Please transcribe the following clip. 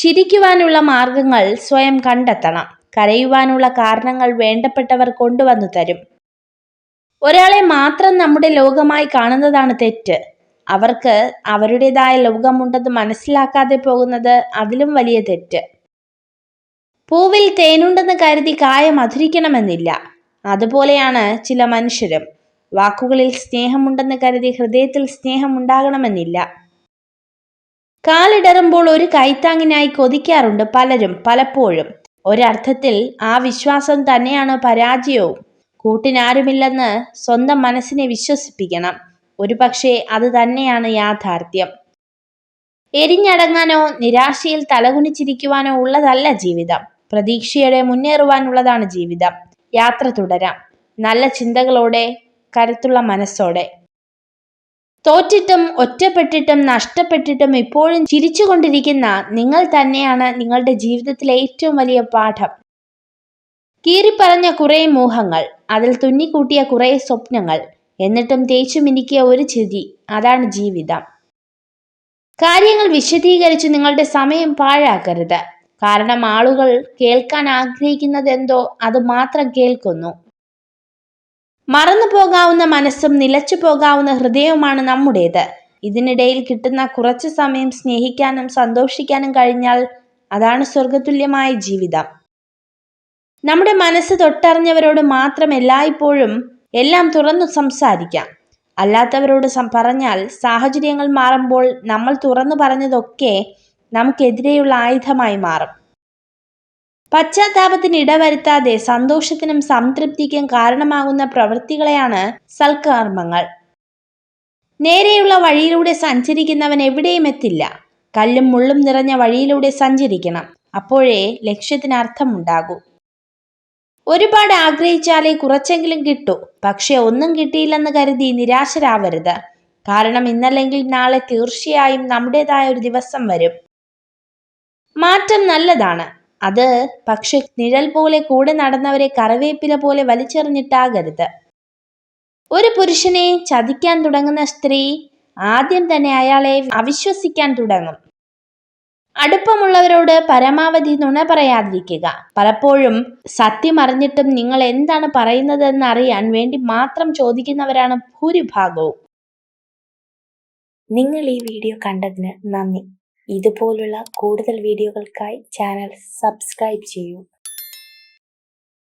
ചിരിക്കുവാനുള്ള മാർഗങ്ങൾ സ്വയം കണ്ടെത്തണം. കരയുവാനുള്ള കാരണങ്ങൾ വേണ്ടപ്പെട്ടവർ കൊണ്ടുവന്നു തരും. ഒരാളെ മാത്രം നമ്മുടെ ലോകമായി കാണുന്നതാണ് തെറ്റ്. അവർക്ക് അവരുടേതായ ലോകമുണ്ടെന്ന് മനസ്സിലാക്കാതെ പോകുന്നത് അതിലും വലിയ തെറ്റ്. പൂവിൽ തേനുണ്ടെന്ന് കരുതി കായ മധുരിക്കണമെന്നില്ല. അതുപോലെയാണ് ചില മനുഷ്യരും. വാക്കുകളിൽ സ്നേഹമുണ്ടെന്ന് കരുതി ഹൃദയത്തിൽ സ്നേഹം ഉണ്ടാകണമെന്നില്ല. കാലിടറുമ്പോൾ ഒരു കൈത്താങ്ങിനായി കൊതിക്കാറുണ്ട് പലരും പലപ്പോഴും. ഒരർത്ഥത്തിൽ ആ വിശ്വാസം തന്നെയാണ് പരാജയവും. കൂട്ടിനാരുമില്ലെന്ന് സ്വന്തം മനസ്സിനെ വിശ്വസിപ്പിക്കണം. ഒരുപക്ഷെ അത് തന്നെയാണ് യാഥാർത്ഥ്യം. എരിഞ്ഞടങ്ങാനോ നിരാശയിൽ തലകുനിച്ചിരിക്കുവാനോ ഉള്ളതല്ല ജീവിതം. പ്രതീക്ഷയോടെ മുന്നേറുവാനുള്ളതാണ് ജീവിതം. യാത്ര തുടരാം, നല്ല ചിന്തകളോടെ, കരുത്തുള്ള മനസ്സോടെ. തോറ്റിട്ടും ഒറ്റപ്പെട്ടിട്ടും നഷ്ടപ്പെട്ടിട്ടും ഇപ്പോഴും ചിരിച്ചുകൊണ്ടിരിക്കുന്ന നിങ്ങൾ തന്നെയാണ് നിങ്ങളുടെ ജീവിതത്തിലെ ഏറ്റവും വലിയ പാഠം. കീറിപ്പറഞ്ഞ കുറെ മോഹങ്ങൾ, അതിൽ തുന്നിക്കൂട്ടിയ കുറെ സ്വപ്നങ്ങൾ, എന്നിട്ടും തേച്ചു മിനുക്കിയ ഒരു ചിരി, അതാണ് ജീവിതം. കാര്യങ്ങൾ വിശദീകരിച്ച് നിങ്ങളുടെ സമയം പാഴാക്കരുത്. കാരണം ആളുകൾ കേൾക്കാൻ ആഗ്രഹിക്കുന്നത് എന്തോ അത് മാത്രം കേൾക്കുന്നു. മറന്നു പോകാവുന്ന മനസ്സും നിലച്ചു പോകാവുന്ന ഹൃദയവുമാണ് നമ്മുടേത്. ഇതിനിടയിൽ കിട്ടുന്ന കുറച്ചു സമയം സ്നേഹിക്കാനും സന്തോഷിക്കാനും കഴിഞ്ഞാൽ അതാണ് സ്വർഗതുല്യമായ ജീവിതം. നമ്മുടെ മനസ്സ് തൊട്ടറിഞ്ഞവരോട് മാത്രം എല്ലായ്പ്പോഴും എല്ലാം തുറന്നു സംസാരിക്കാം. അല്ലാത്തവരോട് പറഞ്ഞാൽ സാഹചര്യങ്ങൾ മാറുമ്പോൾ നമ്മൾ തുറന്നു പറഞ്ഞതൊക്കെ നമുക്കെതിരെയുള്ള ആയുധമായി മാറും. പശ്ചാത്താപത്തിന് ഇടവരുത്താതെ സന്തോഷത്തിനും സംതൃപ്തിക്കും കാരണമാകുന്ന പ്രവൃത്തികളെയാണ് സൽക്കർമ്മങ്ങൾ. നേരെയുള്ള വഴിയിലൂടെ സഞ്ചരിക്കുന്നവൻ എവിടെയും എത്തില്ല. കല്ലും മുള്ളും നിറഞ്ഞ വഴിയിലൂടെ സഞ്ചരിക്കണം. അപ്പോഴേ ലക്ഷ്യത്തിന് അർത്ഥമുണ്ടാകൂ. ഒരുപാട് ആഗ്രഹിച്ചാലേ കുറച്ചെങ്കിലും കിട്ടൂ. പക്ഷെ ഒന്നും കിട്ടിയില്ലെന്ന് കരുതി നിരാശരാവരുത്. കാരണം ഇന്നല്ലെങ്കിൽ നാളെ തീർച്ചയായും നമ്മുടേതായ ഒരു ദിവസം വരും. മാറ്റം നല്ലതാണ്. അത് പക്ഷെ നിഴൽ പോലെ കൂടെ നടന്നവരെ കറിവേപ്പില പോലെ വലിച്ചെറിഞ്ഞിട്ടാകരുത്. ഒരു പുരുഷനെ ചതിക്കാൻ തുടങ്ങുന്ന സ്ത്രീ ആദ്യം തന്നെ അയാളെ അവിശ്വസിക്കാൻ തുടങ്ങും. അടുപ്പമുള്ളവരോട് പരമാവധി നുണ പറയാതിരിക്കുക. പലപ്പോഴും സത്യം അറിഞ്ഞിട്ടും നിങ്ങൾ എന്താണ് പറയുന്നതെന്ന് അറിയാൻ വേണ്ടി മാത്രം ചോദിക്കുന്നവരാണ് ഭൂരിഭാഗവും. നിങ്ങൾ ഈ വീഡിയോ കണ്ടതിന് നന്ദി. ഇതുപോലുള്ള കൂടുതൽ വീഡിയോകൾക്കായി ചാനൽ സബ്സ്ക്രൈബ് ചെയ്യൂ.